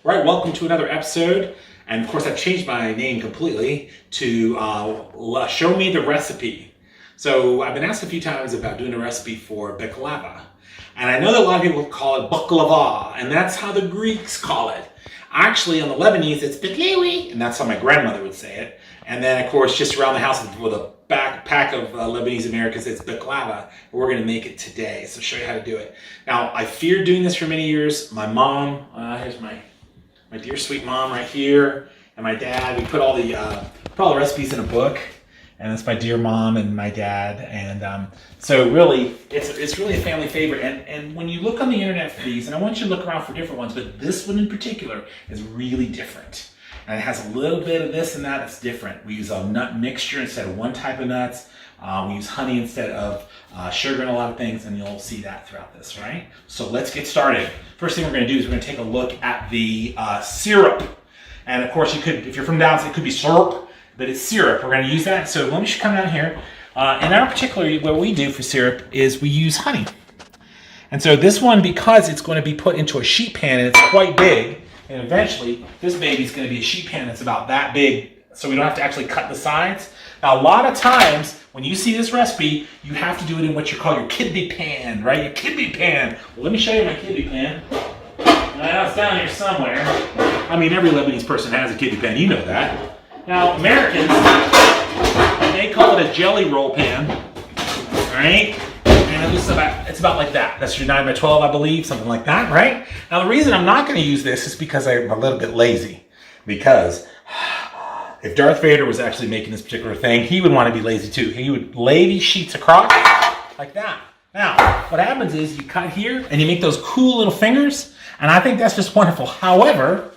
All right, welcome to another episode. And of course, I've changed my name completely to Show Me the Recipe. So I've been asked a few times about doing a recipe for baklava. And I know that a lot of people call it baklava, and that's how the Greeks call it. Actually, on the Lebanese, it's baklawi, and that's how my grandmother would say it. And then, of course, just around the house with a pack of Lebanese Americans, it's baklava. We're going to make it today, so show you how to do it. Now, I feared doing this for many years. My mom, here's my dear sweet mom right here, and my dad. We put all the recipes in a book, and it's my dear mom and my dad. And so really, it's really a family favorite. And when you look on the internet for these, and I want you to look around for different ones, but this one in particular is really different. And it has a little bit of this and that that's different. We use a nut mixture instead of one type of nuts. We use honey instead of sugar and a lot of things, and you'll see that throughout this, right? So let's get started. First thing we're going to do is we're going to take a look at the syrup. And of course, you could, if you're from down south, it could be syrup, but it's syrup. We're going to use that. So let me just come down here. In our particular, what we do for syrup is we use honey. And so this one, because it's going to be put into a sheet pan and it's quite big, and eventually this baby's going to be a sheet pan that's about that big, so we don't have to actually cut the sides. Now, a lot of times when you see this recipe, you have to do it in what you call your kidney pan, right? Your kidney pan. Well, let me show you my kidney pan. Now, it's down here somewhere. I mean, every Lebanese person has a kidney pan. You know that. Now, Americans, they call it a jelly roll pan, right? And it's about like that. That's your 9 by 12, I believe, something like that, right? Now, the reason I'm not going to use this is because I'm a little bit lazy. Because if Darth Vader was actually making this particular thing, he would want to be lazy too. He would lay these sheets across like that. Now, what happens is you cut here and you make those cool little fingers, and I think that's just wonderful. However,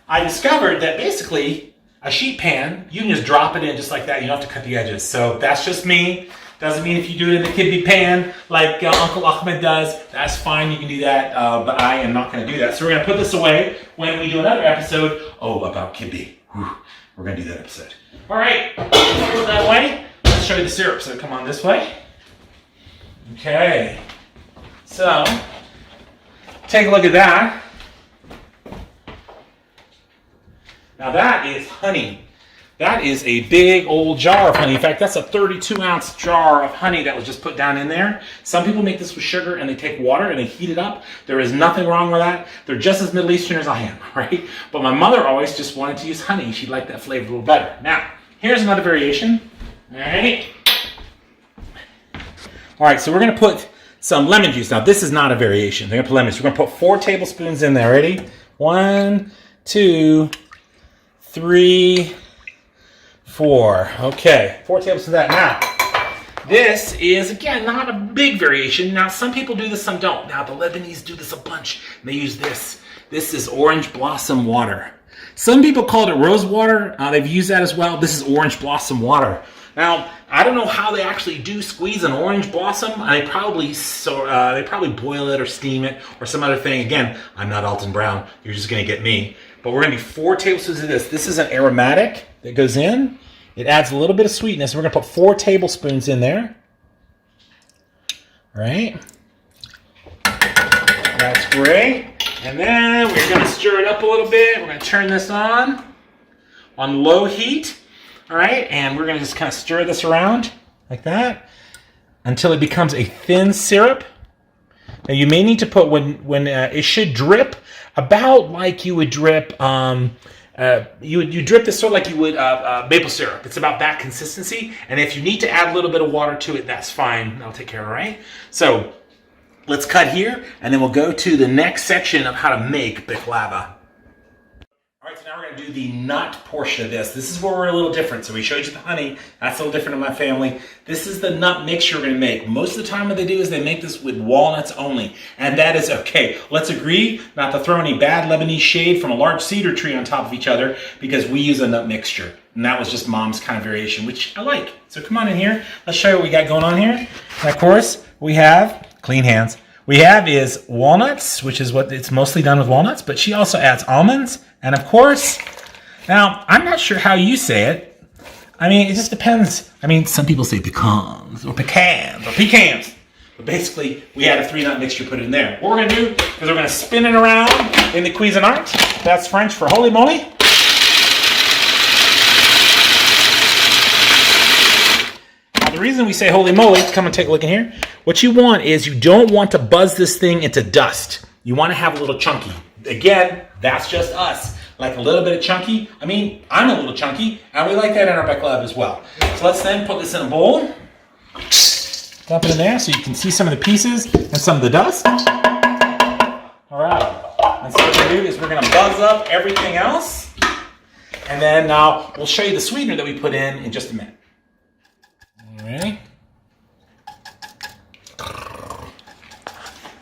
I discovered that basically a sheet pan, you can just drop it in just like that. You don't have to cut the edges. So that's just me. Doesn't mean if you do it in the kidney pan like Uncle Ahmed does, that's fine, you can do that, but I am not going to do that. So we're going to put this away when we do another episode, about kidney. We're going to do that episode. All right, put it that way. Let's show you the syrup. So come on this way. Okay. So, take a look at that. Now that is honey. That is a big old jar of honey. In fact, that's a 32-ounce jar of honey that was just put down in there. Some people make this with sugar and they take water and they heat it up. There is nothing wrong with that. They're just as Middle Eastern as I am, right? But my mother always just wanted to use honey. She liked that flavor a little better. Now, here's another variation. All right. All right, so we're going to put some lemon juice. Now, this is not a variation. They're going to put lemon juice. We're going to put 4 tablespoons in there. Ready? 1, 2, 3, 4. Okay, 4 tablespoons of that. Now, this is, again, not a big variation. Now, some people do this, some don't. Now, the Lebanese do this a bunch. They use this. This is orange blossom water. Some people call it rose water. They've used that as well. This is orange blossom water. Now, I don't know how they actually do squeeze an orange blossom. They probably boil it or steam it or some other thing. Again, I'm not Alton Brown. You're just going to get me. But we're going to do 4 tablespoons of this. This is an aromatic that goes in. It adds a little bit of sweetness. We're going to put 4 tablespoons in there. All right. That's great. And then we're going to stir it up a little bit. We're going to turn this on low heat. All right. And we're going to just kind of stir this around like that until it becomes a thin syrup. Now you may need to put when it should drip about like you would drip. You drip this sort of like you would maple syrup. It's about that consistency. And if you need to add a little bit of water to it, that's fine. I'll take care of it, right? So let's cut here, and then we'll go to the next section of how to make baklava. All right, so now we're going to do the nut portion of this. This is where we're a little different. So we showed you the honey. That's a little different in my family. This is the nut mixture we're going to make. Most of the time what they do is they make this with walnuts only. And that is okay. Let's agree not to throw any bad Lebanese shade from a large cedar tree on top of each other because we use a nut mixture. And that was just mom's kind of variation, which I like. So come on in here. Let's show you what we got going on here. And of course, we have clean hands. We have is walnuts, which is what it's mostly done with walnuts, but she also adds almonds. And of course, now I'm not sure how you say it. I mean, it just depends. I mean, some people say pecans or pecans or pecans. But basically, we had a 3-nut mixture put in there. What we're going to do is we're going to spin it around in the Cuisinart. That's French for holy moly. Now, the reason we say holy moly, come and take a look in here. What you want is you don't want to buzz this thing into dust. You want to have a little chunky. Again, that's just us. Like a little bit of chunky. I mean, I'm a little chunky, and we like that in our baklava as well. So let's then put this in a bowl. Dump it in there so you can see some of the pieces and some of the dust. All right. And so what we're going to do is we're going to buzz up everything else. And then now we'll show you the sweetener that we put in just a minute. All right.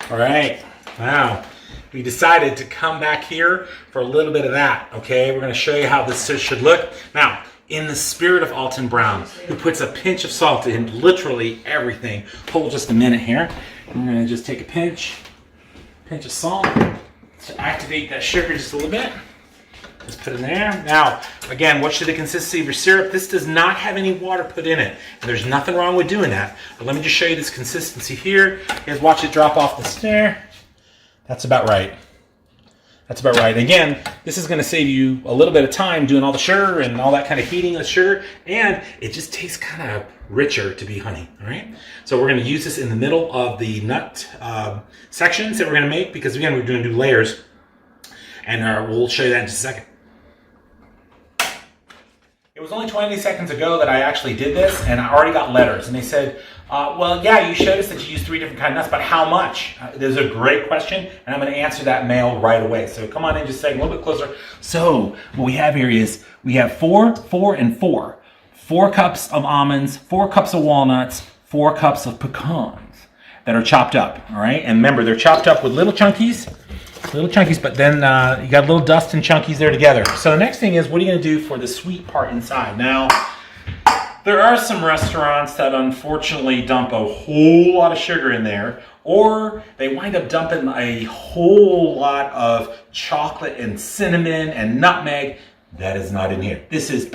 All right. Wow. We decided to come back here for a little bit of that. Okay. We're going to show you how this should look. Now, in the spirit of Alton Brown, who puts a pinch of salt in literally everything. Hold just a minute here. I'm going to just take a pinch of salt to activate that sugar just a little bit. Just put it in there. Now, again, what should the consistency of your syrup? This does not have any water put in it. And there's nothing wrong with doing that. But let me just show you this consistency here. You guys watch it drop off the stair. That's about right. That's about right. Again, this is going to save you a little bit of time doing all the sugar and all that kind of heating of the sugar, and it just tastes kind of richer to be honey, all right? So we're going to use this in the middle of the nut sections that we're going to make because, again, we're going to do layers, and we'll show you that in just a second. It was only 20 seconds ago that I actually did this, and I already got letters, and they said, well, yeah, you showed us that you use 3 different kinds of nuts, but how much? There's a great question, and I'm going to answer that mail right away. So come on in just a second, a little bit closer. So what we have here is we have 4, 4, and 4. 4 cups of almonds, 4 cups of walnuts, 4 cups of pecans that are chopped up, all right? And remember, they're chopped up with little chunkies, but then you got little dust and chunkies there together. So the next thing is, what are you going to do for the sweet part inside? Now, there are some restaurants that unfortunately dump a whole lot of sugar in there, or they wind up dumping a whole lot of chocolate and cinnamon and nutmeg. That is not in here. This is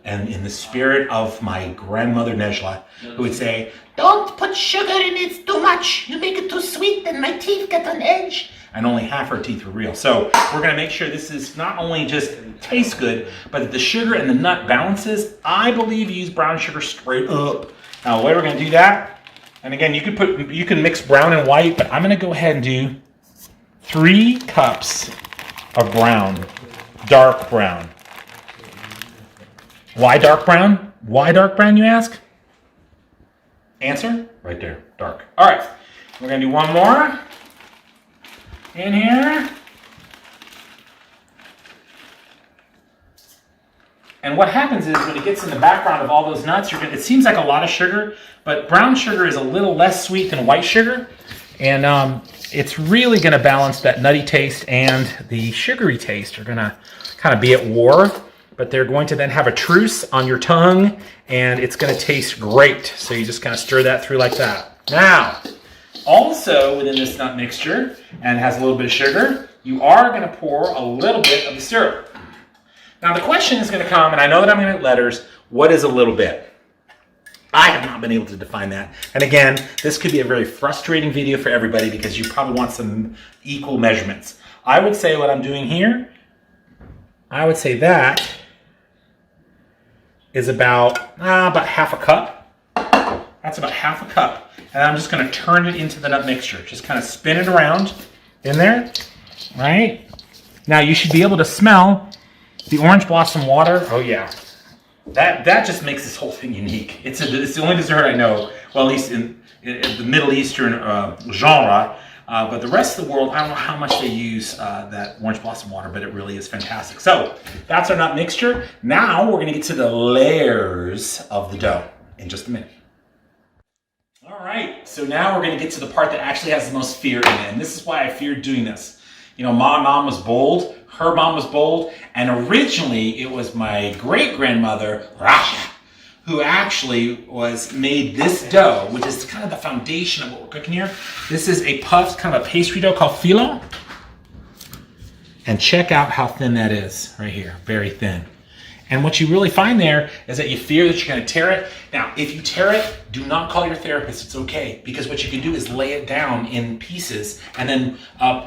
and in the spirit of my grandmother Nejla, who would say, "Don't put sugar in it, it's too much. You make it too sweet and my teeth get on edge." And only half her teeth were real. So we're going to make sure this is not only just tastes good, but that the sugar and the nut balances. I believe you use brown sugar straight up. Now, the way we're going to do that, and again, you can mix brown and white, but I'm going to go ahead and do 3 cups of brown, dark brown. Why dark brown? Why dark brown, you ask? Answer? Right there, dark. All right, we're going to do one more. In here. And what happens is when it gets in the background of all those nuts, it seems like a lot of sugar, but brown sugar is a little less sweet than white sugar. And it's really going to balance that nutty taste, and the sugary taste are going to kind of be at war, but they're going to then have a truce on your tongue, and it's going to taste great. So you just kind of stir that through like that. Now, also within this nut mixture, and has a little bit of sugar, you are going to pour a little bit of the syrup. Now the question is going to come, and I know that I'm going to get letters, what is a little bit? I have not been able to define that. And again, this could be a very frustrating video for everybody because you probably want some equal measurements. I would say what I'm doing here, I would say that is about half a cup. That's about half a cup. And I'm just going to turn it into the nut mixture. Just kind of spin it around in there, right? Now you should be able to smell the orange blossom water. Oh yeah, that just makes this whole thing unique. It's the only dessert I know, well, at least in the Middle Eastern genre. But the rest of the world, I don't know how much they use that orange blossom water, but it really is fantastic. So that's our nut mixture. Now we're going to get to the layers of the dough in just a minute. All right, so now we're going to get to the part that actually has the most fear in it, and this is why I feared doing this. You know, my mom was bold, her mom was bold, and originally it was my great-grandmother, Lotta, who actually made this dough, which is kind of the foundation of what we're cooking here. This is a puffed, kind of a pastry dough called filo. And check out how thin that is right here, very thin. And what you really find there is that you fear that you're going to tear it. Now, if you tear it, do not call your therapist. It's okay, because what you can do is lay it down in pieces. And then,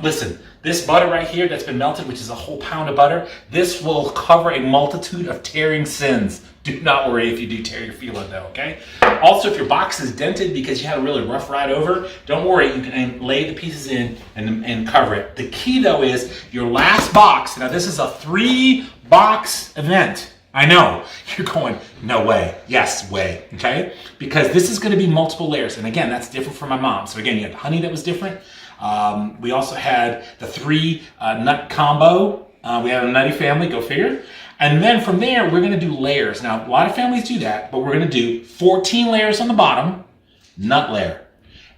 listen, this butter right here that's been melted, which is a whole pound of butter, this will cover a multitude of tearing sins. Do not worry if you do tear your feeling though, okay? Also, if your box is dented because you had a really rough ride over, don't worry, you can lay the pieces in and cover it. The key though is your last box. Now this is a 3-box event. I know, you're going, no way. Yes, way, okay? Because this is gonna be multiple layers. And again, that's different from my mom. So again, you had honey that was different. We also had the 3 nut combo. We had a nutty family, go figure. And then from there, we're gonna do layers. Now, a lot of families do that, but we're gonna do 14 layers on the bottom, nut layer.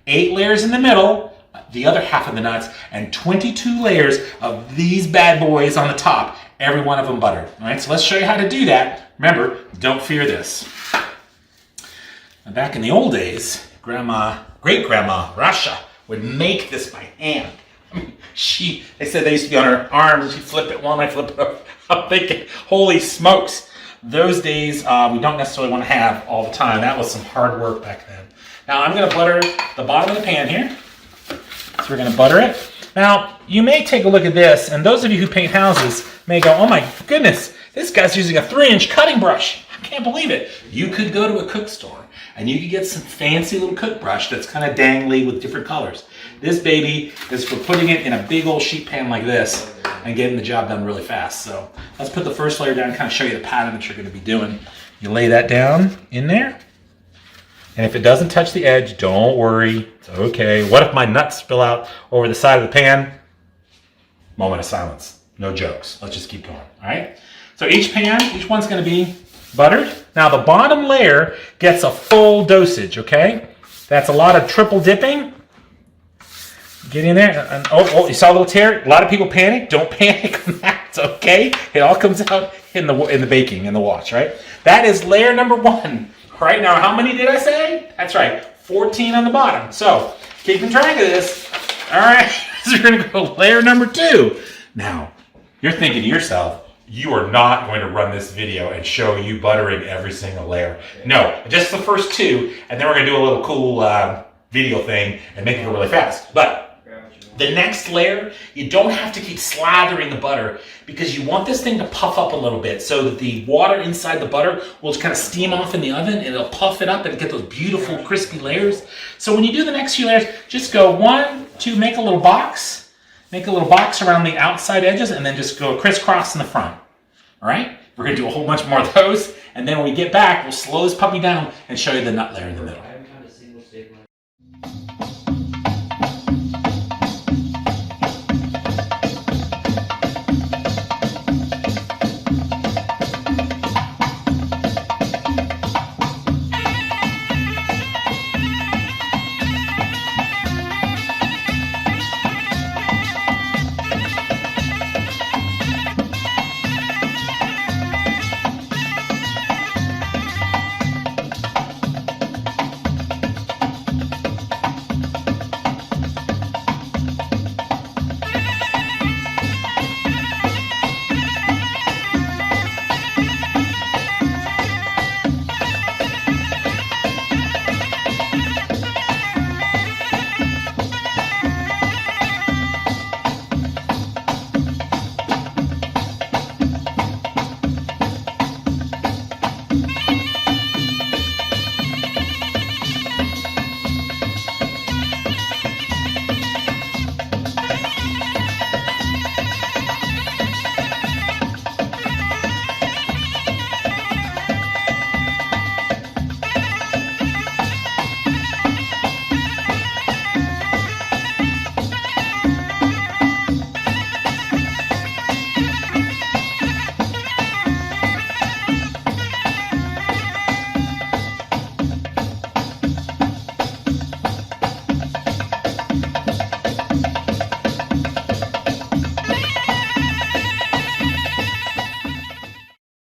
8 layers in the middle, the other half of the nuts, and 22 layers of these bad boys on the top, every one of them buttered. All right, so let's show you how to do that. Remember, don't fear this. Now, back in the old days, great-grandma Rasha would make this by hand. They said they used to be on her arms and she'd flip it one way, flip it up. I'm thinking, holy smokes. Those days we don't necessarily want to have all the time. That was some hard work back then. Now I'm going to butter the bottom of the pan here. So we're going to butter it. Now you may take a look at this, and those of you who paint houses may go, oh my goodness, this guy's using a 3-inch cutting brush. I can't believe it. You could go to a cook store and you could get some fancy little cook brush that's kind of dangly with different colors. This baby is for putting it in a big old sheet pan like this and getting the job done really fast. So let's put the first layer down and kind of show you the pattern that you're going to be doing. You lay that down in there. And if it doesn't touch the edge, don't worry. It's okay. What if my nuts spill out over the side of the pan? Moment of silence. No jokes. Let's just keep going. All right. So each one's going to be buttered. Now the bottom layer gets a full dosage, okay? That's a lot of triple dipping. Get in there, and oh, you saw a little tear? A lot of people panic. Don't panic on that. It's okay. It all comes out in the baking, in the wash, right? That is layer number 1. Right now, how many did I say? That's right, 14 on the bottom. So, keeping track of this. All right, so we're gonna go layer number 2. Now, you're thinking to yourself, you are not going to run this video and show you buttering every single layer. No, just the first 2, and then we're gonna do a little cool video thing and make it go really fast. But the next layer, you don't have to keep slathering the butter because you want this thing to puff up a little bit so that the water inside the butter will just kind of steam off in the oven and it'll puff it up and get those beautiful crispy layers. So when you do the next few layers, just go 1, 2, make a little box. Make a little box around the outside edges and then just go crisscross in the front. All right? We're going to do a whole bunch more of those. And then when we get back, we'll slow this puppy down and show you the nut layer in the middle.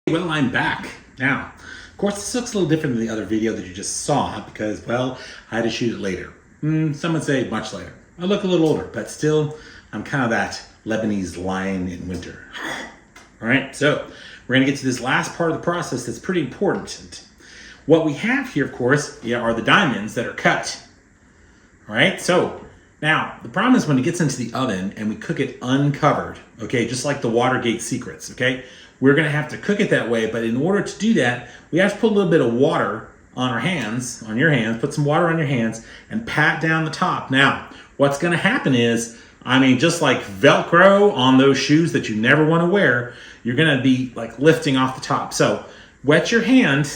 Well, I'm back. Now, of course, this looks a little different than the other video that you just saw because, well, I had to shoot it later. Some would say much later. I look a little older, but still, I'm kind of that Lebanese lion in winter. All right, so we're going to get to this last part of the process that's pretty important. What we have here, of course, are the diamonds that are cut. All right, so now the problem is when it gets into the oven and we cook it uncovered, okay, just like the Watergate secrets, okay? We're going to have to cook it that way, but in order to do that, we have to put a little bit of water on our hands, on your hands, put some water on your hands and pat down the top. Now, what's going to happen is, just like Velcro on those shoes that you never want to wear, you're going to be like lifting off the top. So wet your hand,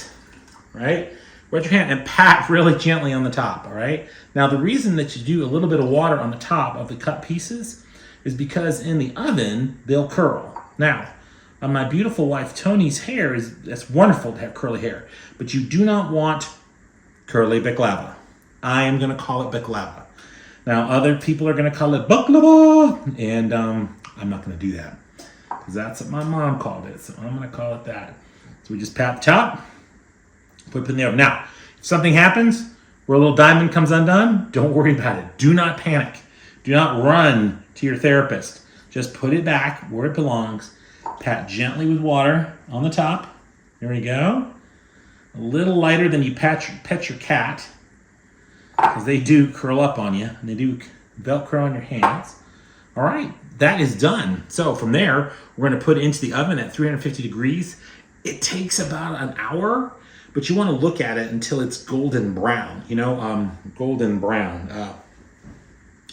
right? Wet your hand and pat really gently on the top, all right? Now, the reason that you do a little bit of water on the top of the cut pieces is because in the oven, they'll curl. Now, on my beautiful wife Tony's hair, it's wonderful to have curly hair, but you do not want curly baklava. I am going to call it baklava. Now, other people are going to call it baklava, and I'm not going to do that because that's what my mom called it, so I'm going to call it that. So we just pat the top, put it in the oven. Now, if something happens where a little diamond comes undone, don't worry about it. Do not panic. Do not run to your therapist. Just put it back where it belongs. Pat gently with water on the top. There we go. A little lighter than you pet your cat, because they do curl up on you and they do Velcro on your hands. All right, that is done. So from there, we're going to put it into the oven at 350 degrees. It takes about an hour, but you want to look at it until it's golden brown. Golden brown.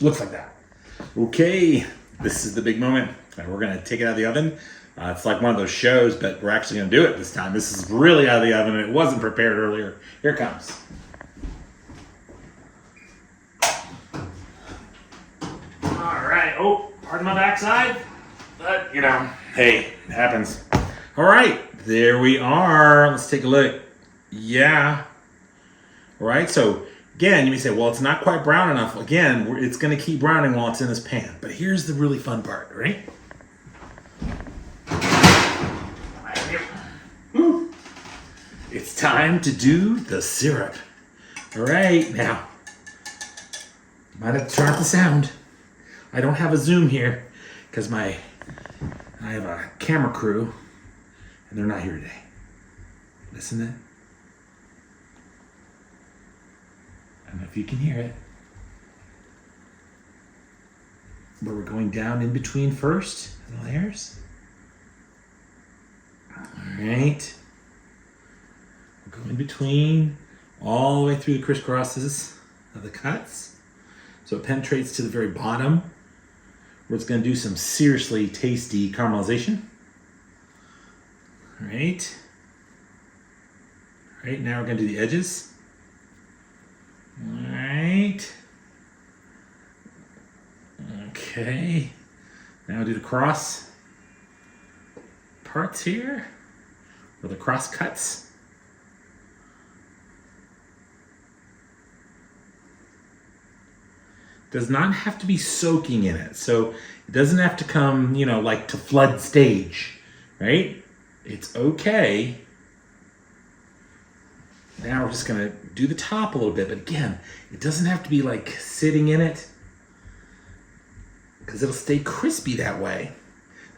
Looks like that. Okay, this is the big moment. We're going to take it out of the oven. It's like one of those shows, but we're actually going to do it this time. This is really out of the oven, and it wasn't prepared earlier. Here it comes. All right. Oh, pardon my backside. But, hey, it happens. All right. There we are. Let's take a look. Yeah. All right. So, again, you may say, well, it's not quite brown enough. Again, it's going to keep browning while it's in this pan. But here's the really fun part, right? It's time to do the syrup. All right, now, might have to turn off the sound. I don't have a zoom here because I have a camera crew and they're not here today. Listen to it. I don't know if you can hear it. But we're going down in between first, the layers. All right. We'll go in between, all the way through the crisscrosses of the cuts. So it penetrates to the very bottom, where it's going to do some seriously tasty caramelization. All right. All right, now we're going to do the edges. All right. Okay. Now do the cross parts here, or the cross cuts. Does not have to be soaking in it. So it doesn't have to come, like to flood stage, right? It's okay. Now we're just gonna do the top a little bit, but again, it doesn't have to be like sitting in it because it'll stay crispy that way.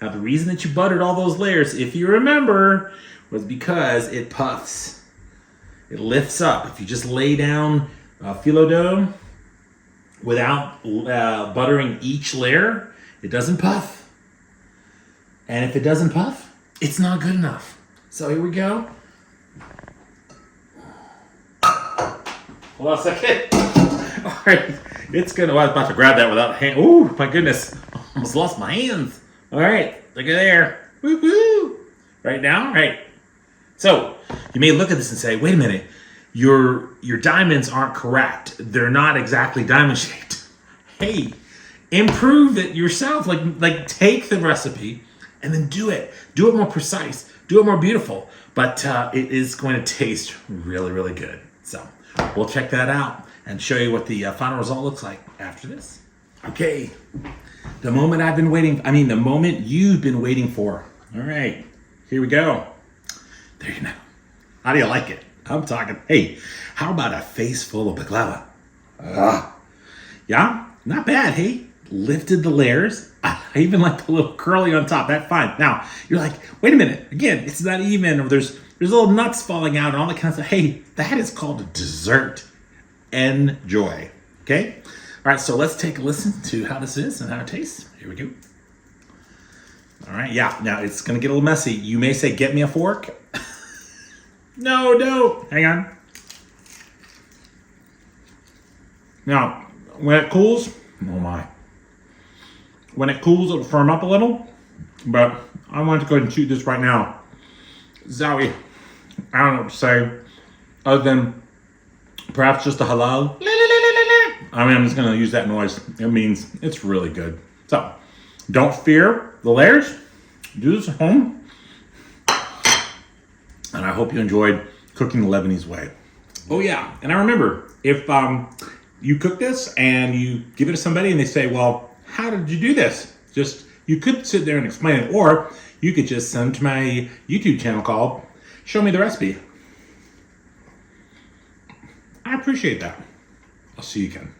Now the reason that you buttered all those layers, if you remember, was because it puffs. It lifts up. If you just lay down phyllo dough without buttering each layer, it doesn't puff. And if it doesn't puff, it's not good enough. So here we go. Hold on a second. All right, it's gonna, I was about to grab that without hand. Oh, my goodness, almost lost my hands. All right, look at there. Woo-hoo. Right now, right. So you may look at this and say, wait a minute, your diamonds aren't correct. They're not exactly diamond shaped. Hey, improve it yourself. Like take the recipe and then do it. Do it more precise. Do it more beautiful. But it is going to taste really, really good. So we'll check that out and show you what the final result looks like after this. Okay, the moment I've been waiting, the moment you've been waiting for. All right, here we go. There you go. How do you like it? I'm talking, hey, how about a face full of baklava? Yeah, not bad, hey? lifted the layers. I even like the little curly on top. That's fine. Now, you're like, wait a minute. Again, it's not even, or there's little nuts falling out and all that kind of stuff. Hey, that is called a dessert. Enjoy. Okay? All right, so let's take a listen to how this is and how it tastes. Here we go. All right, yeah. Now, it's going to get a little messy. You may say, get me a fork. No. Hang on. Now, when it cools, oh my. When it cools, it'll firm up a little. But I want to go ahead and shoot this right now. Zowie, I don't know what to say other than perhaps just a hello. I mean, I'm just going to use that noise. It means it's really good. So, don't fear the layers. Do this at home. And I hope you enjoyed cooking the Lebanese way. Oh yeah, and I remember, if you cook this and you give it to somebody and they say, well, how did you do this? Just, you could sit there and explain it, or you could just send to my YouTube channel called Show Me the Recipe. I appreciate that. I'll see you again.